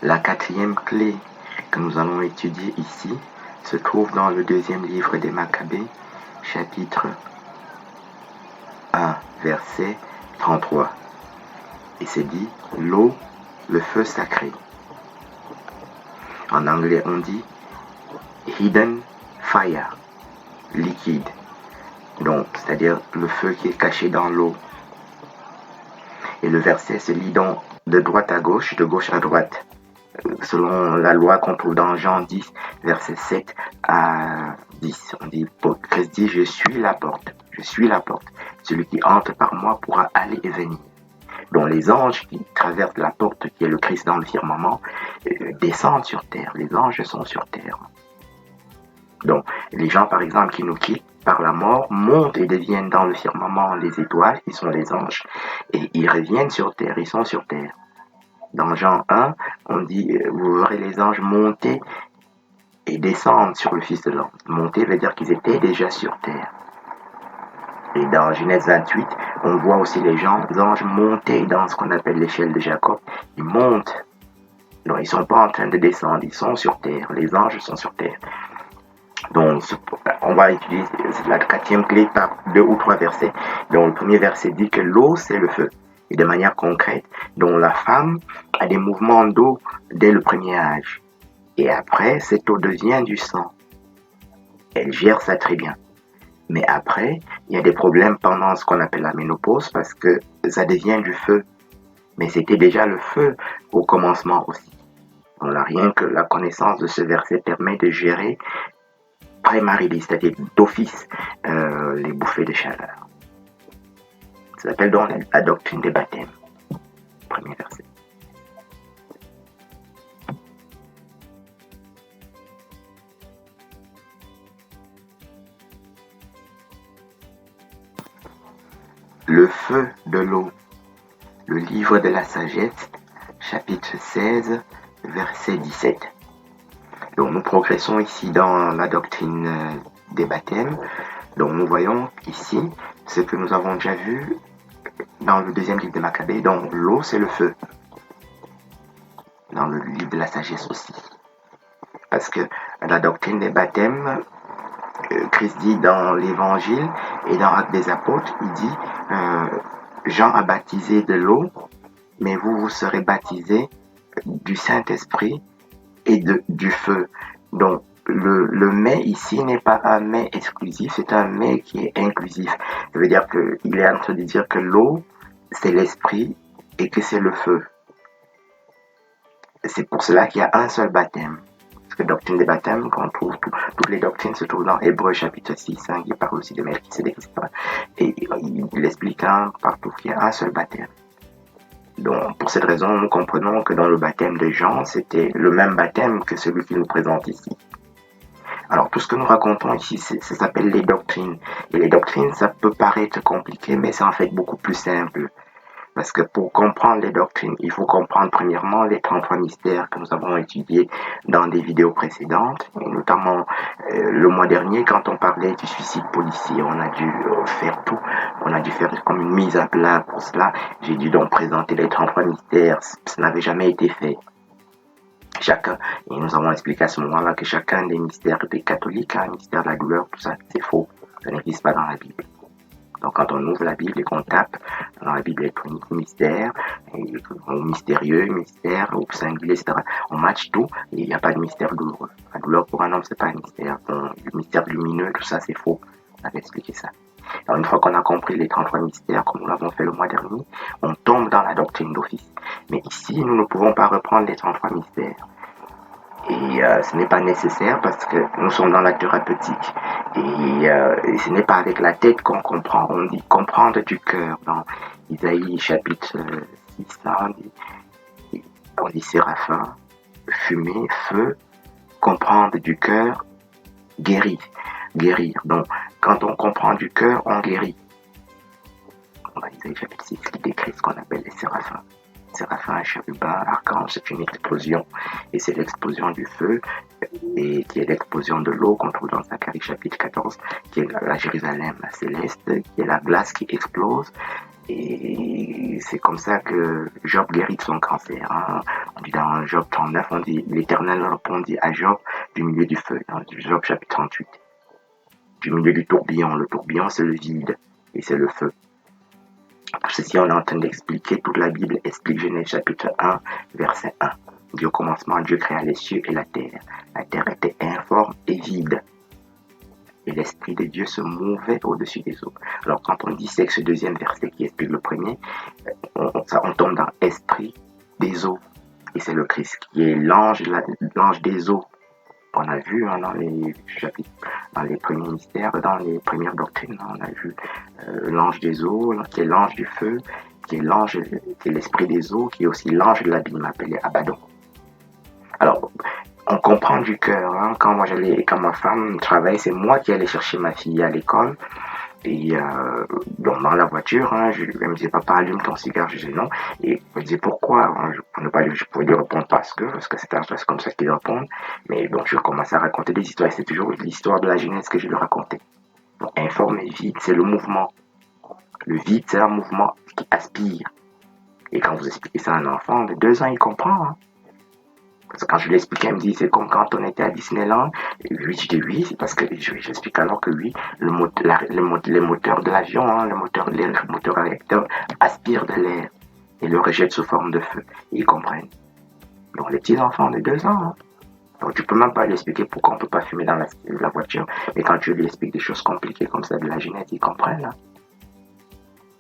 La quatrième clé que nous allons étudier ici se trouve dans le deuxième livre des Maccabées, chapitre 1, verset 33. Et c'est dit l'eau, le feu sacré. En anglais, on dit hidden fire, liquide. Donc, c'est-à-dire le feu qui est caché dans l'eau. Et le verset se lit donc de droite à gauche, de gauche à droite, selon la loi qu'on trouve dans Jean 10, verset 7 à 10. On dit, Christ dit, je suis la porte, je suis la porte. Celui qui entre par moi pourra aller et venir. Donc les anges qui traversent la porte qui est le Christ dans le firmament descendent sur terre. Les anges sont sur terre. Donc les gens par exemple qui nous quittent par la mort montent et deviennent dans le firmament les étoiles qui sont les anges et ils reviennent sur terre, ils sont sur terre. Dans Jean 1, on dit vous verrez les anges monter et descendre sur le Fils de l'homme. Monter veut dire qu'ils étaient déjà sur terre. Et dans Genèse 28, on voit aussi les anges monter dans ce qu'on appelle l'échelle de Jacob. Ils montent. Non, ils ne sont pas en train de descendre, ils sont sur terre. Les anges sont sur terre. Donc, on va utiliser la quatrième clé par 2 ou 3 versets. Donc, le premier verset dit que l'eau, c'est le feu. Et de manière concrète, donc la femme a des mouvements d'eau dès le premier âge. Et après, cette eau devient du sang. Elle gère ça très bien. Mais après, il y a des problèmes pendant ce qu'on appelle la ménopause parce que ça devient du feu. Mais c'était déjà le feu au commencement aussi. On n'a rien que la connaissance de ce verset permet de gérer primarily, c'est-à-dire d'office, les bouffées de chaleur. Ça s'appelle donc la doctrine des baptêmes. Premier verset. Le feu de l'eau. Le livre de la sagesse, chapitre 16, verset 17. Donc nous progressons ici dans la doctrine des baptêmes. Donc nous voyons ici ce que nous avons déjà vu dans le deuxième livre de Maccabée. Donc l'eau c'est le feu. Dans le livre de la sagesse aussi. Parce que la doctrine des baptêmes, Christ dit dans l'évangile et dans Actes des apôtres, il dit Jean a baptisé de l'eau, mais vous serez baptisés du Saint-Esprit et du feu. Donc, le mais ici n'est pas un mais exclusif, c'est un mais qui est inclusif. Ça veut dire qu'il est en train de dire que l'eau, c'est l'esprit et que c'est le feu. C'est pour cela qu'il y a un seul baptême. Parce que la doctrine des baptêmes, qu'on trouve, toutes les doctrines se trouvent dans Hébreux chapitre 6, hein, qui parle aussi de Melchisédek, etc. Et il explique partout qu'il y a un seul baptême. Donc, pour cette raison, nous comprenons que dans le baptême de Jean, c'était le même baptême que celui qu'il nous présente ici. Alors, tout ce que nous racontons ici, ça s'appelle les doctrines. Et les doctrines, ça peut paraître compliqué, mais c'est en fait beaucoup plus simple. Parce que pour comprendre les doctrines, il faut comprendre premièrement les 33 mystères que nous avons étudiés dans des vidéos précédentes, et notamment le mois dernier quand on parlait du suicide policier, on a dû faire tout, on a dû faire comme une mise à plat pour cela. J'ai dû donc présenter les 33 mystères, ça n'avait jamais été fait. Et nous avons expliqué à ce moment-là que chacun des mystères des catholiques, un mystère de la douleur, tout ça, c'est faux, ça n'existe pas dans la Bible. Donc quand on ouvre la Bible et qu'on tape dans la Bible électronique mystère, mystérieux, mystère, au singulier, etc., on match tout et il n'y a pas de mystère douloureux. La douleur pour un homme, c'est pas un mystère. Le mystère lumineux, tout ça, c'est faux. On avait expliqué ça. Alors une fois qu'on a compris les 33 mystères, comme nous l'avons fait le mois dernier, on tombe dans la doctrine d'office. Mais ici, nous ne pouvons pas reprendre les 33 mystères. Et ce n'est pas nécessaire parce que nous sommes dans la thérapeutique. Et ce n'est pas avec la tête qu'on comprend. On dit comprendre du cœur. Dans Isaïe chapitre 6, on dit séraphin, fumée, feu, comprendre du cœur, guérir. Donc, quand on comprend du cœur, on guérit. On va Isaïe chapitre 6 qui décrit ce qu'on appelle les séraphins. Séraphin, chérubin, archange, c'est une explosion. Et c'est l'explosion du feu, et qui est l'explosion de l'eau qu'on trouve dans Zacharie chapitre 14, qui est la Jérusalem céleste, qui est la glace qui explose. Et c'est comme ça que Job guérit de son cancer. Hein. On dit dans Job 39, on dit l'Éternel répondit à Job du milieu du feu. Dans Job chapitre 38. Du milieu du tourbillon. Le tourbillon, c'est le vide et c'est le feu. Ceci, on est en train d'expliquer, toute la Bible explique Genèse chapitre 1, verset 1. Il dit au commencement, Dieu créa les cieux et la terre. La terre était informe et vide. Et l'Esprit de Dieu se mouvait au-dessus des eaux. Alors, quand on dit c'est ce deuxième verset qui explique le premier, on tombe dans Esprit des eaux. Et c'est le Christ qui est l'ange des eaux. On a vu hein, dans les chapitres, dans les premiers mystères, dans les premières doctrines, on a vu l'ange des eaux, qui est l'ange du feu, qui est l'Esprit des eaux, qui est aussi l'ange de l'abîme appelé Abaddon. Alors, on comprend du cœur. Hein, quand ma femme travaille, c'est moi qui allais chercher ma fille à l'école. Et dans la voiture, hein, elle me disait, papa, allume ton cigare. Je disais non. Et elle me disait pourquoi. Je pouvais lui répondre parce que c'est comme ça qu'il répond. Mais bon, je commençais à raconter des histoires. C'est toujours l'histoire de la jeunesse que je lui racontais. Donc, informe et vide, c'est le mouvement. Le vide, c'est un mouvement qui aspire. Et quand vous expliquez ça à un enfant de 2 ans, il comprend. Hein. Parce que quand je lui expliquais, elle me dit, c'est comme quand on était à Disneyland. Et lui, je dis oui, c'est parce que j'explique alors que oui, les moteurs de l'avion, hein, le moteur réacteur aspirent de l'air et le rejettent sous forme de feu. Et ils comprennent. Donc les petits enfants de 2 ans, hein. Donc tu peux même pas lui expliquer pourquoi on peut pas fumer dans la voiture. Mais quand tu lui expliques des choses compliquées comme ça de la génétique, ils comprennent. Hein.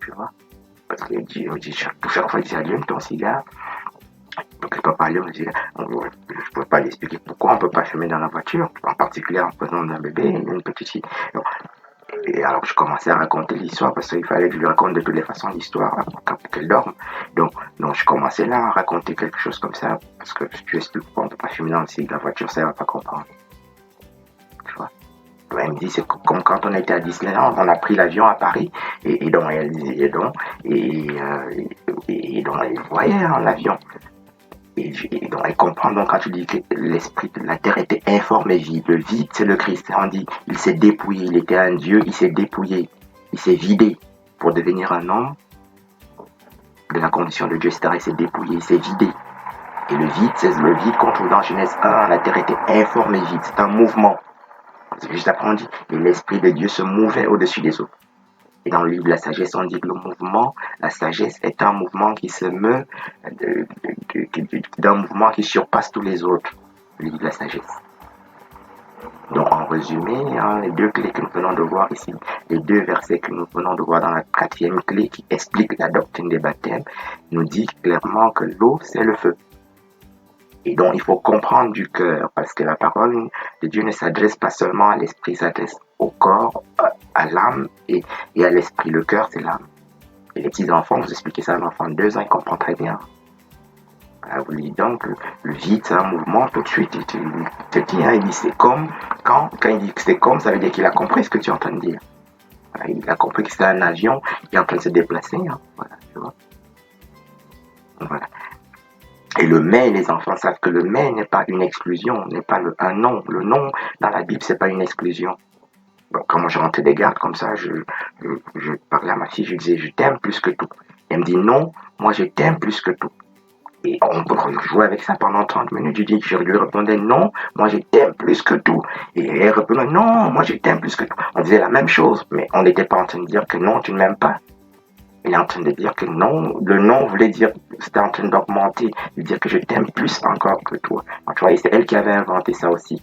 Tu vois? Parce qu'il dit, chaque fois, il dit, allume ton cigare. Donc, je peux pas aller, je ne peux pas lui expliquer pourquoi on ne peut pas fumer dans la voiture, en particulier en présence d'un bébé et une petite fille. Donc, et alors, je commençais à raconter l'histoire parce qu'il fallait que je lui raconte de toutes les façons l'histoire pour qu'elle dorme. Donc, je commençais là à raconter quelque chose comme ça parce que si tu expliques pourquoi on ne peut pas fumer dans la voiture, ça ne va pas comprendre. Tu vois? Elle me dit, c'est comme quand on était à Disneyland, on a pris l'avion à Paris, et donc elle disait, donc elle voyait hein, l'avion. Et donc, elle comprend donc quand tu dis que l'esprit de la terre était informe et vide. Le vide, c'est le Christ. On dit, il s'est dépouillé. Il était un Dieu, il s'est dépouillé. Il s'est vidé pour devenir un homme de la condition de Dieu, etc. Il s'est dépouillé, il s'est vidé. Et le vide, c'est le vide qu'on trouve dans Genèse 1. La terre était informe et vide. C'est un mouvement. C'est juste après, on dit, et l'esprit de Dieu se mouvait au-dessus des eaux. Et dans le livre de la sagesse, on dit que le mouvement, la sagesse est un mouvement qui se meut, d'un mouvement qui surpasse tous les autres. Le livre de la sagesse. Donc en résumé, hein, les 2 clés que nous venons de voir ici, les 2 versets que nous venons de voir dans la 4e clé qui explique la doctrine des baptêmes, nous dit clairement que l'eau, c'est le feu. Et donc il faut comprendre du cœur, parce que la parole de Dieu ne s'adresse pas seulement à l'esprit, s'adresse au corps, à l'âme et à l'esprit. Le cœur, c'est l'âme. Et les petits enfants, vous expliquez ça à un enfant de 2 ans, il comprend très bien. Alors, vous lui dites donc, le vide, c'est un mouvement, tout de suite, il dit c'est comme, quand il dit que c'est comme, ça veut dire qu'il a compris ce que tu es en train de dire. Voilà, il a compris que c'est un avion qui est en train de se déplacer. Hein. Voilà, tu vois. Voilà. Et le mais, les enfants savent que le mais n'est pas une exclusion, n'est pas un non. Le non, dans la Bible, c'est pas une exclusion. Donc, quand moi je rentrais des gardes comme ça, je parlais à ma fille, je disais, je t'aime plus que tout. Elle me dit, non, moi je t'aime plus que tout. Et on peut jouer avec ça pendant 30 minutes. Je lui répondais, non, moi je t'aime plus que tout. Et elle répondait, non, moi je t'aime plus que tout. On disait la même chose, mais on n'était pas en train de dire que non, tu ne m'aimes pas. Il est en train de dire que non, le non voulait dire, c'était en train d'augmenter, de dire que je t'aime plus encore que toi. Donc, tu vois, c'est elle qui avait inventé ça aussi.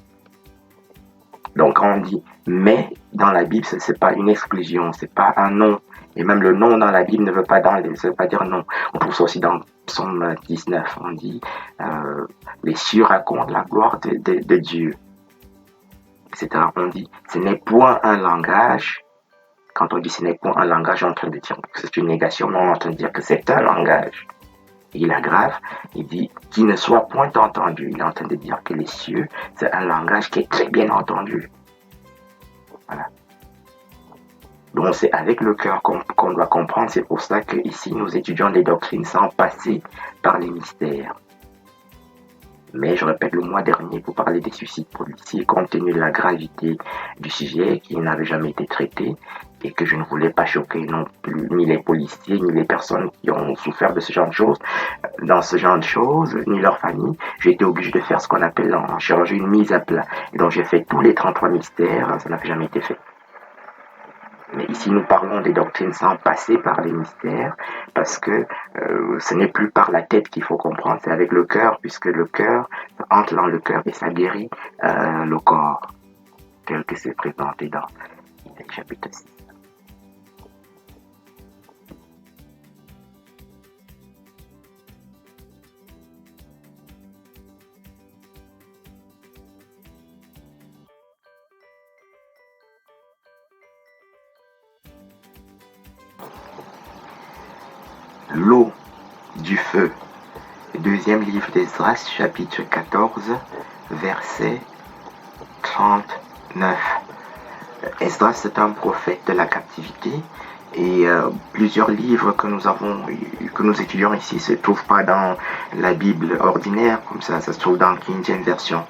Donc, quand on dit mais dans la Bible, ce n'est pas une exclusion, c'est pas un non. Et même le non dans la Bible ne veut pas dire non. On trouve ça aussi dans Psaume 19. On dit les cieux racontent la gloire de Dieu. Etc. On dit ce n'est point un langage. Quand on dit ce n'est point un langage, on est en train de dire que c'est une négation, mais on est en train de dire que c'est un langage. Et il aggrave, il dit qu'il ne soit point entendu. Il est en train de dire que les cieux, c'est un langage qui est très bien entendu. Voilà. Donc c'est avec le cœur qu'on doit comprendre. C'est pour ça qu'ici nous étudions les doctrines sans passer par les mystères. Mais je répète, le mois dernier, pour parler des suicides policiers, compte tenu de la gravité du sujet qui n'avait jamais été traité et que je ne voulais pas choquer non plus ni les policiers, ni les personnes qui ont souffert de ce genre de choses, ni leur famille, j'ai été obligé de faire ce qu'on appelle en chirurgie une mise à plat. Et donc j'ai fait tous les 33 mystères, ça n'avait jamais été fait. Mais ici, nous parlons des doctrines sans passer par les mystères, parce que ce n'est plus par la tête qu'il faut comprendre, c'est avec le cœur, puisque le cœur entre dans le cœur et ça guérit le corps, tel que c'est présenté dans le chapitre 6. L'eau du feu. Deuxième livre d'Esdras, chapitre 14, verset 39. Esdras est un prophète de la captivité et plusieurs livres que nous étudions ici se trouvent pas dans la Bible ordinaire, comme ça se trouve dans King James Version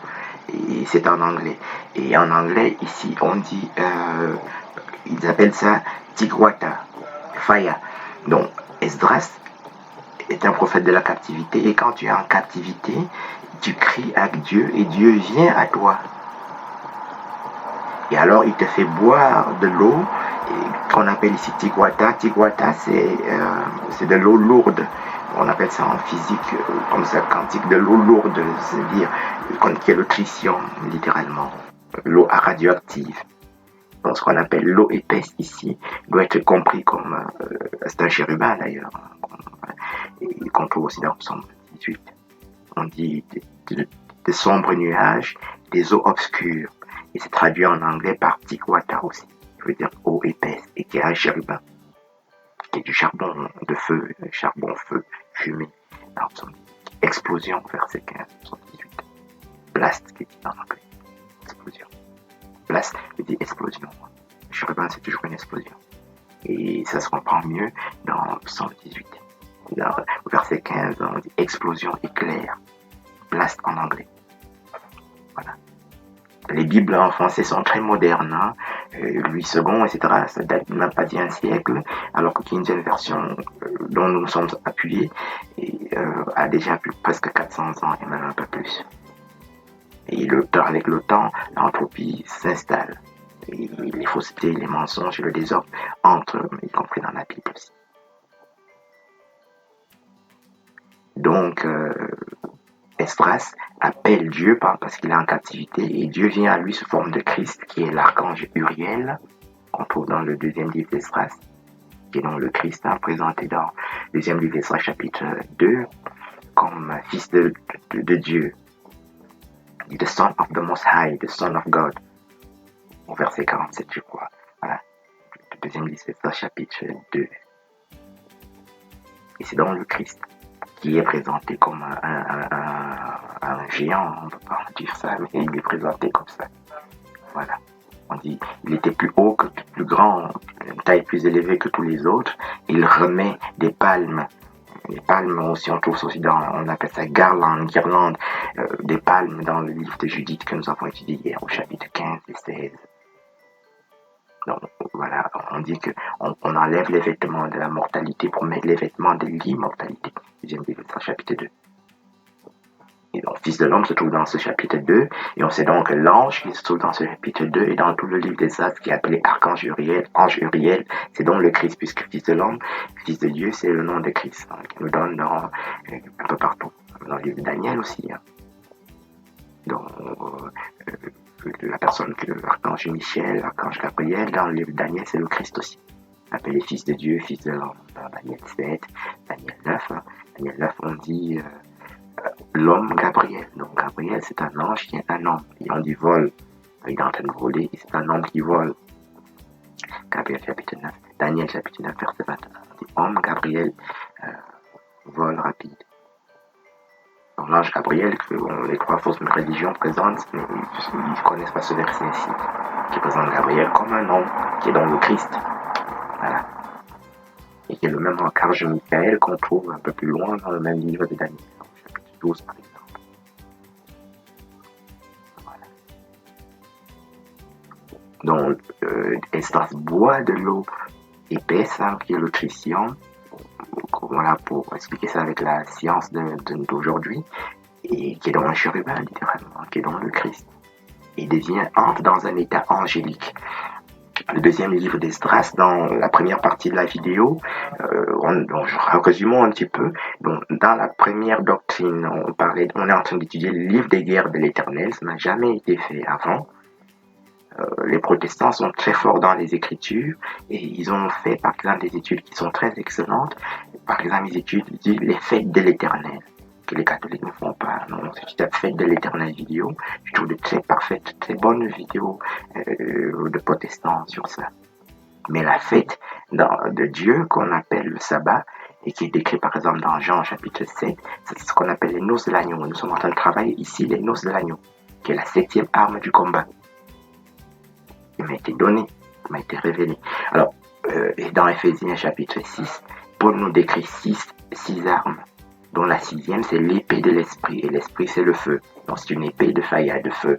et c'est en anglais. Et en anglais, ici, on dit, ils appellent ça Tigwata, Fire. Donc, Esdras est un prophète de la captivité et quand tu es en captivité, tu cries à Dieu et Dieu vient à toi. Et alors il te fait boire de l'eau qu'on appelle ici Tigwata. Tigwata c'est de l'eau lourde. On appelle ça en physique comme ça quantique de l'eau lourde, c'est-à-dire qui est le tritium littéralement, l'eau radioactive. Donc ce qu'on appelle l'eau épaisse ici doit être compris comme c'est un chérubin d'ailleurs, et qu'on trouve aussi dans Psaume 18. On dit de sombres nuages, des eaux obscures. Et c'est traduit en anglais par Tigwata aussi, qui veut dire eau épaisse, et qui est un chérubin, qui est du charbon de feu, charbon-feu, fumé. Alors, explosion, verset 15, 78. Blast, qui est dit en anglais. Explosion. Blast veut dire explosion. Le chérubin, c'est toujours une explosion. Et ça se comprend mieux dans Psaume 18. Dans verset 15, on dit explosion, éclair. Blast en anglais. Voilà. Les Bibles en français sont très modernes, hein? Louis II, etc. Ça date même pas d'il y a un siècle, alors que King James Version, dont nous nous sommes appuyés, a déjà plus presque 400 ans et même un peu plus. Et avec le temps, l'entropie s'installe. Et les faussetés, les mensonges et le désordre entrent, y compris dans la Bible aussi. Donc, Esdras appelle Dieu parce qu'il est en captivité et Dieu vient à lui sous forme de Christ qui est l'archange Uriel qu'on trouve dans le deuxième livre d'Esdras, qui est donc le Christ présenté dans le deuxième livre d'Esdras chapitre 2 comme fils de Dieu, the son of the most high, the son of God, au verset 47 je crois. Voilà, le deuxième livre d'Esdras chapitre 2. Et c'est donc le Christ qui est présenté comme un géant, on ne peut pas dire ça, mais il est présenté comme ça. Voilà. On dit, il était plus haut, plus grand, une taille plus élevée que tous les autres. Il remet des palmes. Les palmes aussi, on trouve aussi on appelle ça guirlande, des palmes dans le livre de Judith que nous avons étudié hier au chapitre 15 et 16. Donc voilà, on dit qu'on enlève les vêtements de la mortalité pour mettre les vêtements de l'immortalité. Deuxième livre, chapitre 2. Et donc, Fils de l'homme se trouve dans ce chapitre 2, et on sait donc que l'ange qui se trouve dans ce chapitre 2 et dans tout le livre des Actes qui est appelé Archange Uriel, Ange Uriel, c'est donc le Christ, puisque Fils de l'homme, Fils de Dieu, c'est le nom de Christ, hein, qui nous donne un peu partout, dans le livre de Daniel aussi. Hein. Donc, la personne que l'archange Michel, l'archange Gabriel, dans le livre de Daniel, c'est le Christ aussi. Appelé Fils de Dieu, Fils de l'homme, dans Daniel 7, Daniel 9. Hein. Daniel 9, on dit l'homme Gabriel. Donc Gabriel, c'est un ange qui est un homme. Et on dit vol. Il est en train de voler et c'est un homme qui vole. Gabriel chapitre 9. Daniel chapitre 9, verset 21. On dit homme Gabriel, vol rapide. Donc l'ange Gabriel, que les trois fausses religions présentent, ils ne connaissent pas ce verset ici, qui présente Gabriel comme un homme, qui est dans le Christ. Voilà. Et qui est le même archange Michael qu'on trouve un peu plus loin dans le même livre de Daniel, chapitre 12 par exemple. Donc, Esdras boit de l'eau épaisse, hein, qui est le tritium, voilà, pour expliquer ça avec la science d'aujourd'hui, et qui est dans un chérubin, littéralement, qui est dans le Christ. Il entre dans un état angélique. Le deuxième livre d'Esdras, dans la première partie de la vidéo, résumons un petit peu. Donc, dans la première doctrine, on est en train d'étudier le livre des guerres de l'Éternel. Ça n'a jamais été fait avant. Les protestants sont très forts dans les écritures et ils ont fait, par exemple, des études qui sont très excellentes. Par exemple, ils étudient les fêtes de l'Éternel, que les catholiques ne font pas. Non, c'est la fête de l'Éternel vidéo. Je trouve de très parfaites, très bonnes vidéos de protestants sur ça. Mais la fête de Dieu qu'on appelle le sabbat et qui est décrit par exemple dans Jean chapitre 7, c'est ce qu'on appelle les noces de l'agneau. Nous sommes en train de travailler ici les noces de l'agneau, qui est la 7e arme du combat. Il m'a été donné, il m'a été révélé. Alors, et dans Éphésiens chapitre 6, Paul nous décrit six armes, dont la 6e, c'est l'épée de l'esprit, et l'esprit, c'est le feu. Donc, c'est une épée de faïa, de feu,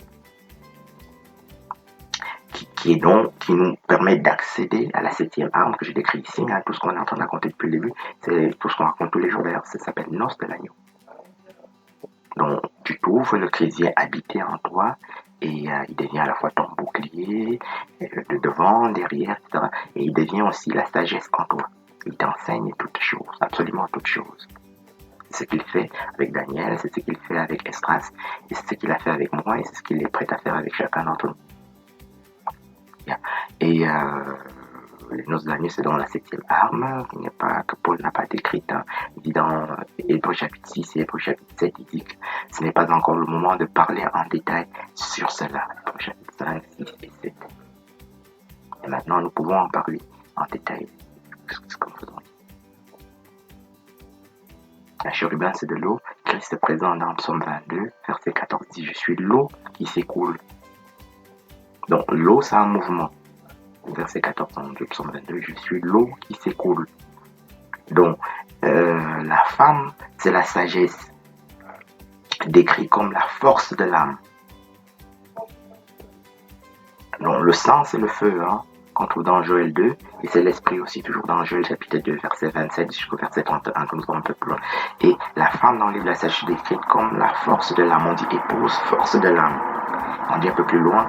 qui nous permet d'accéder à la 7e arme que j'ai décrit ici, hein, tout ce qu'on est en train de raconter depuis le début, c'est tout ce qu'on raconte tous les jours d'ailleurs, ça s'appelle noces de l'agneau. Donc, tu trouves le chrétien habité en toi, et il devient à la fois ton bouclier, de devant, derrière, etc. Et il devient aussi la sagesse en toi. Il t'enseigne toutes choses, absolument toutes choses. C'est ce qu'il fait avec Daniel, c'est ce qu'il fait avec Esdras, et c'est ce qu'il a fait avec moi, et c'est ce qu'il est prêt à faire avec chacun d'entre nous. Et les noces de l'agneau, c'est dans la 7e arme, que Paul n'a pas décrite. Hein. Il dit dans Hébreux chapitre 6 et Hébreux chapitre 7, il dit que ce n'est pas encore le moment de parler en détail sur cela. Hébreux chapitre 5, 6 et 7. Et maintenant, nous pouvons en parler en détail. Comme faisons. Un chérubin, c'est de l'eau. Christ est présent dans Psaume 22, verset 14, dit « Je suis l'eau qui s'écoule ». Donc, l'eau, c'est un mouvement. Verset 14 de Psaume 22, je suis l'eau qui s'écoule. Donc, la femme, c'est la sagesse, décrit comme la force de l'âme. Donc, le sang, c'est le feu, hein, qu'on trouve dans Joël 2, et c'est l'esprit aussi, toujours dans Joël chapitre 2, verset 27 jusqu'au verset 31, comme nous un peu plus loin. Et la femme dans le livre de la sagesse est décrite comme la force de l'âme. On dit épouse, force de l'âme. On dit un peu plus loin,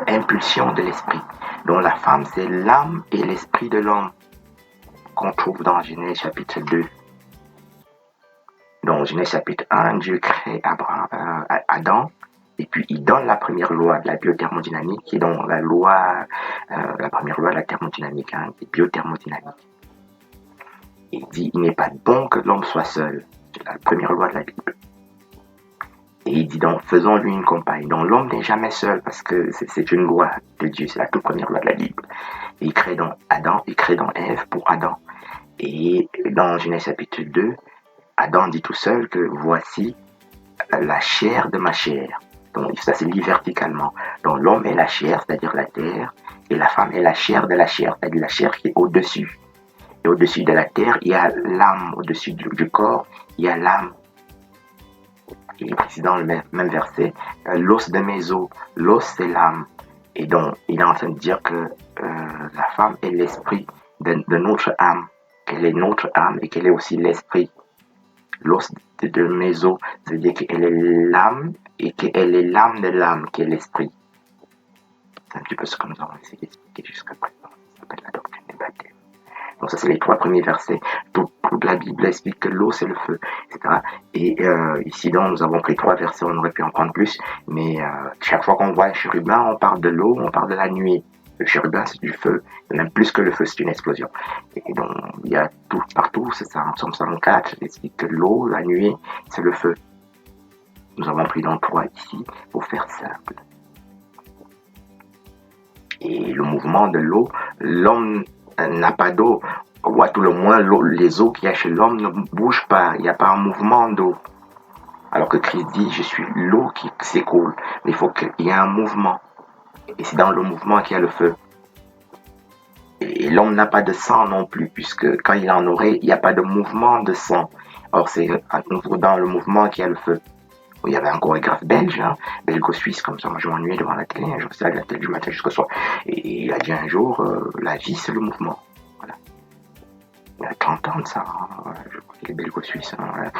impulsion de l'esprit. Donc la femme, c'est l'âme et l'esprit de l'homme qu'on trouve dans Genèse chapitre 2. Donc Genèse chapitre 1, Dieu crée Adam, et puis il donne la première loi de la biothermodynamique, qui est donc la première loi de la thermodynamique, hein, qui est biothermodynamique. Il dit, il n'est pas bon que l'homme soit seul. C'est la première loi de la Bible. Et il dit donc, faisons-lui une compagne. Donc l'homme n'est jamais seul parce que c'est une loi de Dieu, c'est la toute première loi de la Bible. Et il crée donc Adam, il crée donc Ève pour Adam. Et dans Genèse chapitre 2, Adam dit tout seul que voici la chair de ma chair. Donc ça se lit verticalement. Donc l'homme est la chair, c'est-à-dire la terre, et la femme est la chair de la chair, c'est-à-dire la chair qui est au-dessus. Et au-dessus de la terre, il y a l'âme, au-dessus du corps, il y a l'âme. Il est précisé dans le même verset, l'os de mes os, l'os c'est l'âme. Et donc, il est en train de dire que la femme est l'esprit de notre âme, qu'elle est notre âme et qu'elle est aussi l'esprit. L'os de mes os, ça veut dire qu'elle est l'âme et qu'elle est l'âme de l'âme, qui est l'esprit. C'est un petit peu ce que nous avons essayé d'expliquer jusqu'à présent. Ça s'appelle la doctrine des baptêmes. Donc ça, c'est les 3 premiers versets. Toute la Bible explique que l'eau, c'est le feu, etc. Et ici, donc, nous avons pris 3 versets, on aurait pu en prendre plus. Mais chaque fois qu'on voit un chérubin, on parle de l'eau, on parle de la nuée. Le chérubin, c'est du feu. Même plus que le feu, c'est une explosion. Et donc, il y a tout, partout, c'est ça. En Psaume 104, il explique que l'eau, la nuée, c'est le feu. Nous avons pris dans 3 ici, pour faire simple. Et le mouvement de l'eau, l'homme n'a pas d'eau, ou à tout le moins les eaux qu'il y a chez l'homme ne bougent pas, il n'y a pas un mouvement d'eau. Alors que Christ dit, je suis l'eau qui s'écoule, mais il faut qu'il y ait un mouvement. Et c'est dans le mouvement qu'il y a le feu. Et l'homme n'a pas de sang non plus, puisque quand il en aurait, il n'y a pas de mouvement de sang. Or c'est à nouveau dans le mouvement qu'il y a le feu. Il y avait un chorégraphe belge, hein, belgo-suisse, comme ça. Moi, je m'ennuyais devant la télé, hein, je restais à la télé du matin jusqu'au soir. Et il a dit un jour, la vie, c'est le mouvement. Voilà. Il y a 30 ans de ça, hein, je crois qu'il est belgo-suisse. Hein, voilà.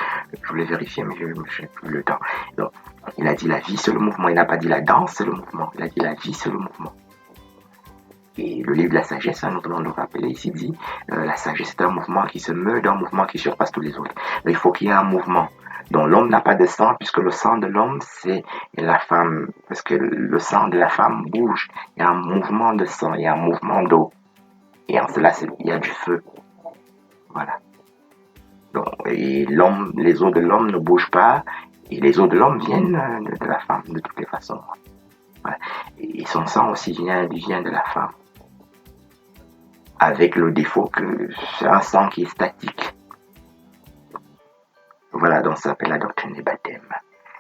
Je voulais vérifier, mais je n'ai plus le temps. Donc, il a dit la vie, c'est le mouvement. Il n'a pas dit la danse, c'est le mouvement. Il a dit la vie, c'est le mouvement. Et le livre de la sagesse, hein, nous devons nous rappeler ici, dit la sagesse, c'est un mouvement qui se meut d'un mouvement qui surpasse tous les autres. Mais il faut qu'il y ait un mouvement. Donc l'homme n'a pas de sang, puisque le sang de l'homme, c'est la femme. Parce que le sang de la femme bouge. Il y a un mouvement de sang, il y a un mouvement d'eau. Et en cela, il y a du feu. Voilà. Donc, et l'homme, les os de l'homme ne bougent pas. Et les os de l'homme viennent de la femme, de toutes les façons. Voilà. Et son sang aussi vient de la femme. Avec le défaut que c'est un sang qui est statique. Voilà, donc ça s'appelle la doctrine des baptêmes.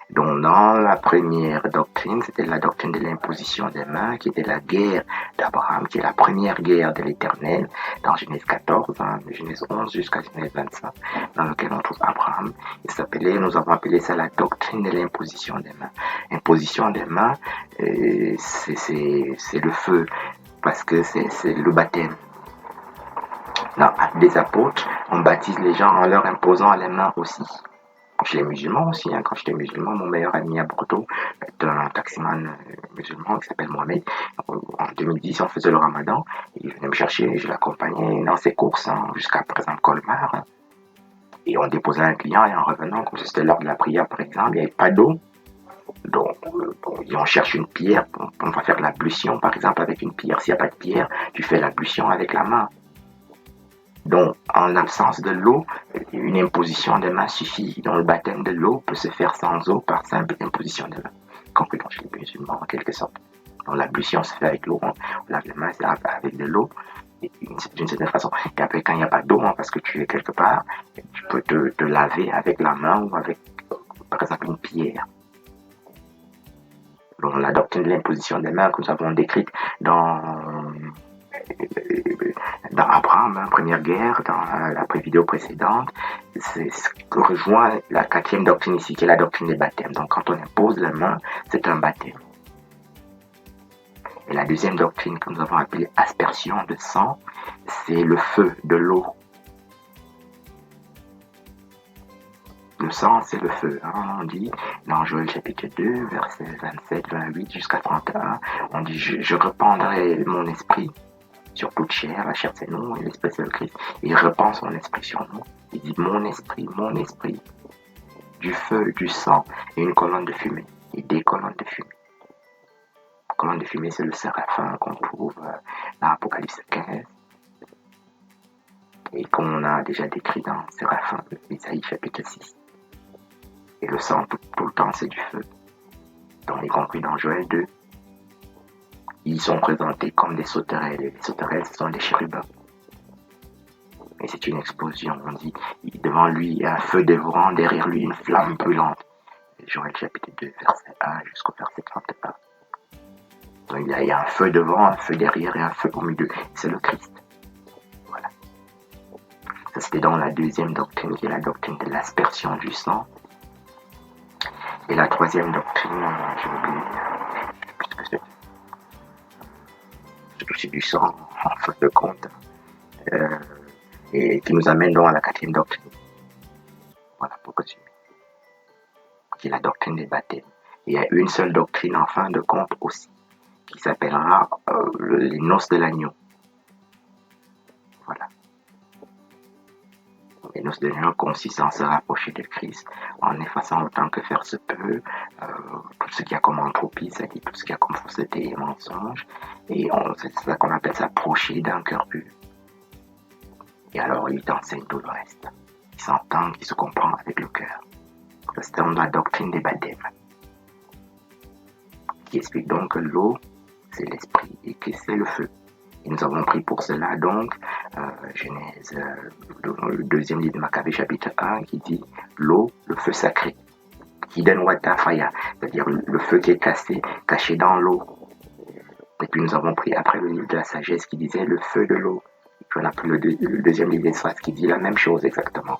Donc dans la première doctrine, c'était la doctrine de l'imposition des mains, qui était la guerre d'Abraham, qui est la première guerre de l'Éternel, dans Genèse 14, hein, de Genèse 11 jusqu'à Genèse 25, dans lequel on trouve Abraham. Nous avons appelé ça la doctrine de l'imposition des mains. Imposition des mains, c'est le feu, parce que c'est le baptême. Dans Actes des apôtres, on baptise les gens en leur imposant les mains aussi. Chez les musulmans aussi, hein. Quand j'étais musulman, mon meilleur ami à Bordeaux est un taximan musulman qui s'appelle Mohamed. En 2010, on faisait le ramadan. Il venait me chercher, je l'accompagnais dans ses courses, hein, jusqu'à présent Colmar. Hein. Et on déposait un client et en revenant, comme c'était l'heure de la prière par exemple, il n'y avait pas d'eau. Donc, on cherche une pierre, on va faire l'ablution par exemple avec une pierre. S'il n'y a pas de pierre, tu fais l'ablution avec la main. Donc, en l'absence de l'eau, une imposition des mains suffit. Donc, le baptême de l'eau peut se faire sans eau par simple imposition des mains, compris dans chez les musulmans en quelque sorte. Donc, l'ablution se fait avec l'eau, on lave les mains avec de l'eau, d'une certaine façon. Et après, quand il n'y a pas d'eau, hein, parce que tu es quelque part, tu peux te laver avec la main ou avec, par exemple, une pierre. Donc, la doctrine de l'imposition des mains que nous avons décrite dans Abraham, hein, première guerre, dans la vidéo précédente, c'est ce que rejoint la quatrième doctrine ici, qui est la doctrine des baptêmes. Donc quand on impose la main, c'est un baptême. Et la deuxième doctrine que nous avons appelée aspersion de sang, c'est le feu de l'eau. Le sang, c'est le feu. Hein. On dit dans Joël chapitre 2, versets 27, 28 jusqu'à 31, on dit je répandrai mon esprit sur toute chair, la chair c'est nous, et l'esprit c'est le Christ. Il repend son esprit sur nous. Il dit mon esprit, du feu, du sang et une colonne de fumée. Et des colonnes de fumée. La colonne de fumée, c'est le séraphin qu'on trouve dans Apocalypse 15. Et qu'on a déjà décrit dans Séraphin de Isaïe chapitre 6. Et le sang, tout le temps, c'est du feu. Donc, y compris dans Joël 2. Ils sont présentés comme des sauterelles. Et les sauterelles, ce sont des chérubins. Et c'est une explosion. On dit, devant lui, il y a un feu dévorant, derrière lui, une flamme brûlante. Joël chapitre 2, verset 1 jusqu'au verset 31. Donc, il y a un feu devant, un feu derrière et un feu au milieu. C'est le Christ. Voilà. Ça, c'était dans la deuxième doctrine, qui est la doctrine de l'aspersion du sang. Et la troisième doctrine, j'ai oublié, c'est aussi du sang, en fin de compte, et qui nous amène donc à la quatrième doctrine. Voilà, pour continuer. Qui est la doctrine des baptêmes. Et il y a une seule doctrine en fin de compte aussi, qui s'appellera les noces de l'agneau. Voilà. Les noces de l'agneau consistent en se rapprocher de Christ, en effaçant autant que faire se peut tout ce qu'il y a comme entropie, c'est-à-dire tout ce qu'il y a comme fausseté et mensonge. Et c'est ça qu'on appelle s'approcher d'un cœur pur. Et alors, il t'enseigne tout le reste. Il s'entend, il se comprend avec le cœur. C'est dans la doctrine des baptêmes, qui explique donc que l'eau, c'est l'esprit et que c'est le feu. Et nous avons pris pour cela donc Genèse, le deuxième livre de Maccabée chapitre 1 qui dit l'eau, le feu sacré, qui donne Wata Faya, c'est-à-dire le feu qui est caché dans l'eau. Et puis nous avons pris après le livre de la sagesse qui disait le feu de l'eau. Et puis on a pris le deuxième livre d'Esdras qui dit la même chose exactement.